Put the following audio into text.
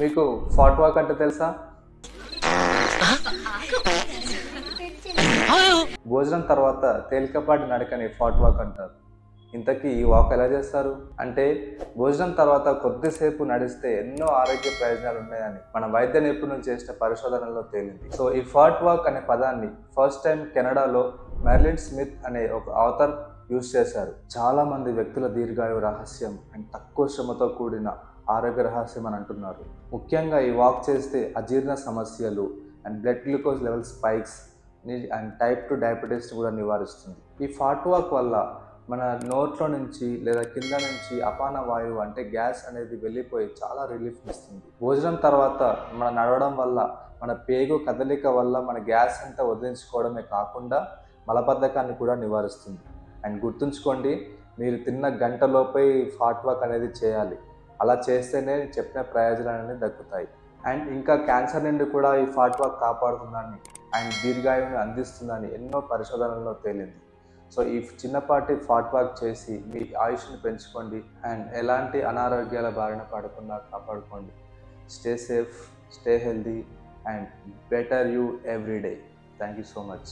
మీకు fat walk అంటే తెలుసా? భోజనం తర్వాత తేలికపాటి నడకని ఫాట్ వాక్ అంటారు. ఇంతకీ ఈ వాక్ ఎలా చేస్తారు అంటే, భోజనం తర్వాత కొద్దిసేపు నడిస్తే ఎన్నో ఆరోగ్య ప్రయోజనాలు ఉన్నాయని మన వైద్య నిపుణులు చేసిన పరిశోధనలో తేలింది. సో ఈ ఫాట్ వాక్ అనే పదాన్ని ఫస్ట్ టైం కెనడాలో మెర్లిన్ స్మిత్ అనే ఒక ఆథర్ యూజ్ చేశారు. చాలా మంది వ్యక్తుల దీర్ఘాయువు రహస్యం అండ్ తక్కువ శ్రమతో కూడిన ఆరోగ్య రహస్యం అని అంటున్నారు. ముఖ్యంగా ఈ వాక్ చేస్తే అజీర్ణ సమస్యలు and blood glucose level spikes and type 2 diabetes కూడా నివారిస్తుంది. ఈ ఫాట్ వాక్ వల్ల మన నోట్లో నుంచి లేదా కింద నుంచి అపాన వాయువు అంటే గ్యాస్ అనేది వెళ్ళిపోయి చాలా రిలీఫ్ ఇస్తుంది. భోజనం తర్వాత మన నడవడం వల్ల మన పేగు కదలిక వల్ల మన గ్యాస్ అంతా వదిలించుకోవడమే కాకుండా మలబద్ధకాన్ని కూడా నివారిస్తుంది. అండ్ గుర్తుంచుకోండి, మీరు తిన్న గంటలోపే ఫాట్ వాక్ అనేది చేయాలి. అలా చేస్తేనే చెప్పిన ప్రయోజనాలు అనేది దక్కుతాయి. అండ్ ఇంకా క్యాన్సర్ నుండి కూడా ఈ ఫాట్ వాక్ కాపాడుతుందని అండ్ దీర్ఘాయువుని అందిస్తుందని ఎన్నో పరిశోధనల్లో తేలింది. సో ఈ చిన్నపాటి ఫాట్ వాక్ చేసి మీ ఆయుష్ని పెంచుకోండి అండ్ ఎలాంటి అనారోగ్యాల బారిన పడకుండా కాపాడుకోండి. Stay safe, stay healthy and better you every day. Thank you so much.